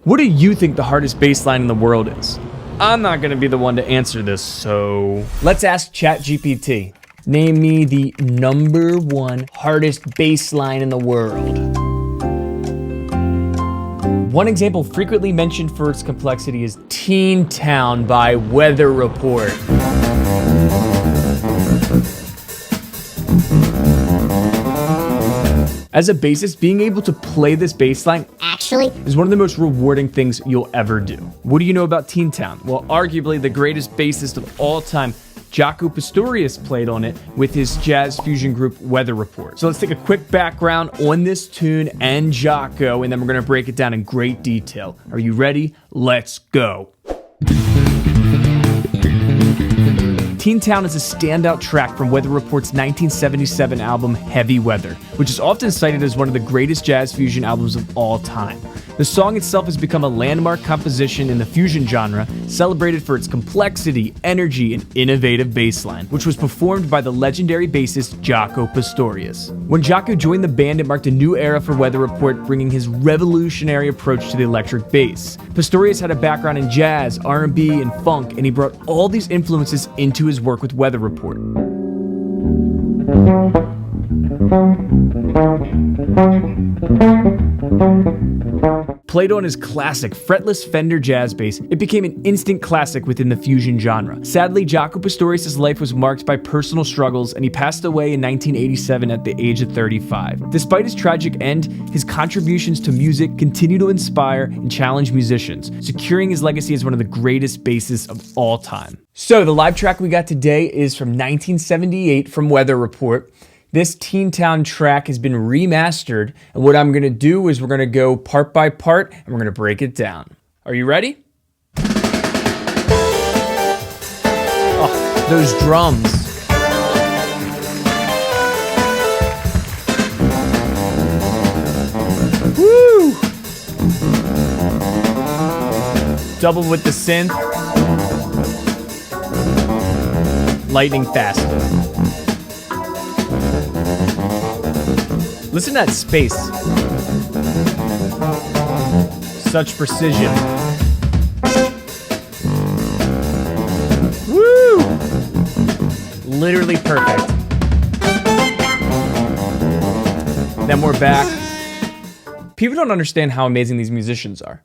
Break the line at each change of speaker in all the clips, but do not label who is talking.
What do you think the hardest bass line in the world is? I'm not going to be the one to answer this, so let's ask ChatGPT. Name me the #1 hardest bass line in the world. One example frequently mentioned for its complexity is Teen Town by Weather Report. As a bassist, being able to play this bass line actually is one of the most rewarding things you'll ever do. What do you know about Teen Town? Well, arguably the greatest bassist of all time, Jaco Pastorius, played on it with his jazz fusion group Weather Report. So let's take a quick background on this tune and Jaco, and then we're gonna break it down in great detail. Are you ready? Let's go. Teen Town is a standout track from Weather Report's 1977 album Heavy Weather, which is often cited as one of the greatest jazz fusion albums of all time. The song itself has become a landmark composition in the fusion genre, celebrated for its complexity, energy, and innovative bass line, which was performed by the legendary bassist Jaco Pastorius. When Jaco joined the band, it marked a new era for Weather Report, bringing his revolutionary approach to the electric bass. Pastorius had a background in jazz, R&B, and funk, and he brought all these influences into his work with Weather Report. Played on his classic fretless Fender jazz bass, it became an instant classic within the fusion genre. Sadly, Jaco Pastorius' life was marked by personal struggles, and he passed away in 1987 at the age of 35. Despite his tragic end, his contributions to music continue to inspire and challenge musicians, securing his legacy as one of the greatest bassists of all time. So the live track we got today is from 1978 from Weather Report. This Teen Town track has been remastered, and what I'm gonna do is we're gonna go part by part, and we're gonna break it down. Are you ready? Oh, those drums. Woo! Double with the synth. Lightning fast. Listen to that space. Such precision. Woo! Literally perfect. Then we're back. People don't understand how amazing these musicians are.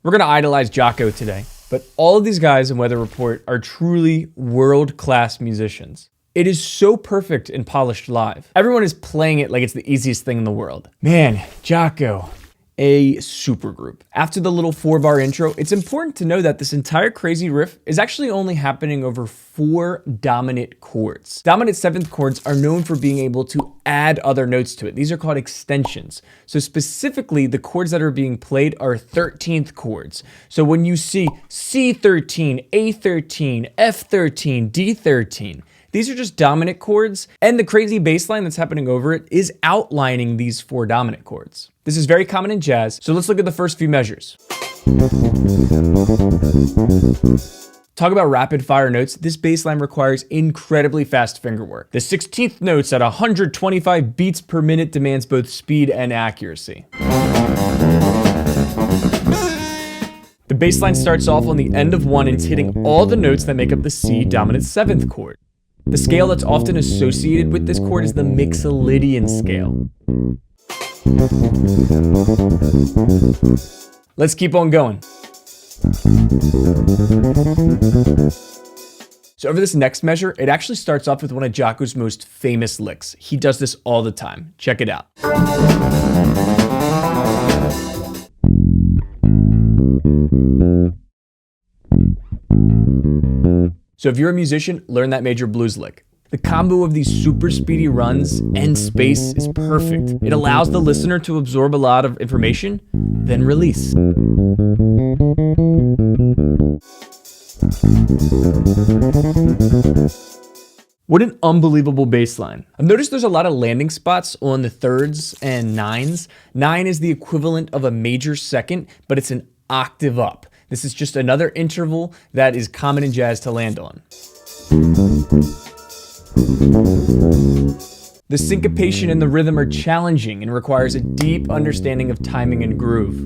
We're gonna idolize Jaco today, but all of these guys in Weather Report are truly world-class musicians. It is so perfect and polished live. Everyone is playing it like it's the easiest thing in the world. Man, Jaco, a super group. After the little 4-bar intro, it's important to know that this entire crazy riff is actually only happening over 4 dominant chords. Dominant 7th chords are known for being able to add other notes to it. These are called extensions. So specifically, the chords that are being played are 13th chords. So when you see C13, A13, F13, D13, these are just dominant chords, and the crazy bass line that's happening over it is outlining these 4 dominant chords. This is very common in jazz, so let's look at the first few measures. Talk about rapid fire notes. This bass line requires incredibly fast fingerwork. The 16th notes at 125 beats per minute demands both speed and accuracy. The bass line starts off on the end of 1 and it's hitting all the notes that make up the C dominant 7th chord. The scale that's often associated with this chord is the Mixolydian scale. Let's keep on going. So over this next measure, it actually starts off with one of Jaco's most famous licks. He does this all the time. Check it out. So if you're a musician, learn that major blues lick. The combo of these super speedy runs and space is perfect. It allows the listener to absorb a lot of information, then release. What an unbelievable bass line. I've noticed there's a lot of landing spots on the thirds and nines. 9 is the equivalent of a major second, but it's an octave up. This is just another interval that is common in jazz to land on. The syncopation and the rhythm are challenging and requires a deep understanding of timing and groove.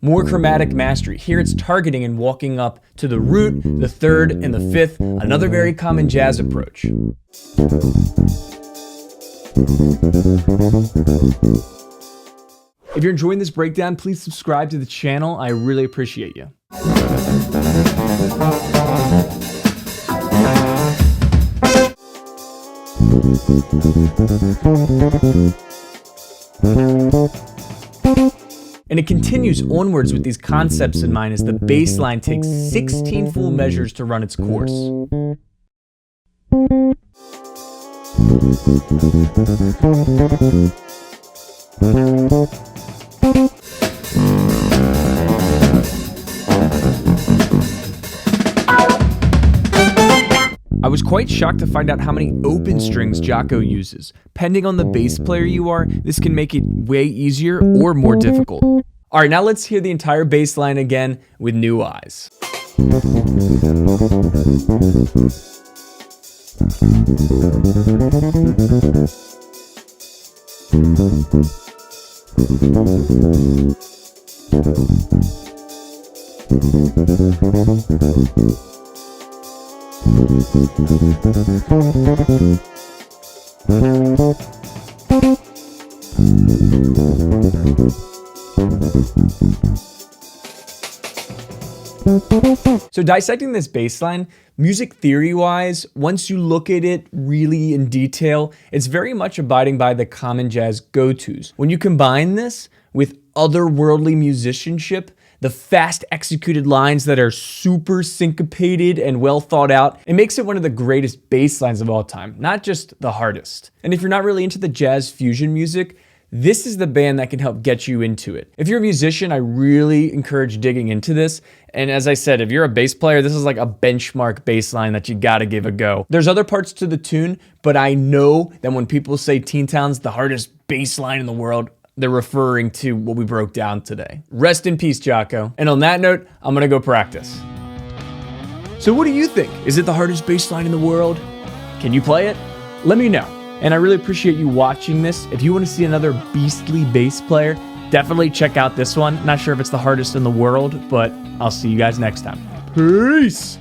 More chromatic mastery. Here it's targeting and walking up to the root, the third, and the fifth, another very common jazz approach. If you're enjoying this breakdown, please subscribe to the channel. I really appreciate you. And it continues onwards with these concepts in mind as the bass line takes 16 full measures to run its course. I was quite shocked to find out how many open strings Jaco uses. Depending on the bass player you are, this can make it way easier or more difficult. All right, now let's hear the entire bass line again with new eyes. So dissecting this bass line, music theory-wise, once you look at it really in detail, it's very much abiding by the common jazz go-tos. When you combine this with otherworldly musicianship, the fast executed lines that are super syncopated and well thought out, it makes it one of the greatest bass lines of all time, not just the hardest. And if you're not really into the jazz fusion music, this is the band that can help get you into it. If you're a musician, I really encourage digging into this. And as I said, if you're a bass player, this is like a benchmark bass line that you gotta give a go. There's other parts to the tune, but I know that when people say Teen Town's the hardest bass line in the world, they're referring to what we broke down today. Rest in peace, Jaco. And on that note, I'm gonna go practice. So what do you think? Is it the hardest bass line in the world? Can you play it? Let me know. And I really appreciate you watching this. If you want to see another beastly bass player, definitely check out this one. Not sure if it's the hardest in the world, but I'll see you guys next time. Peace!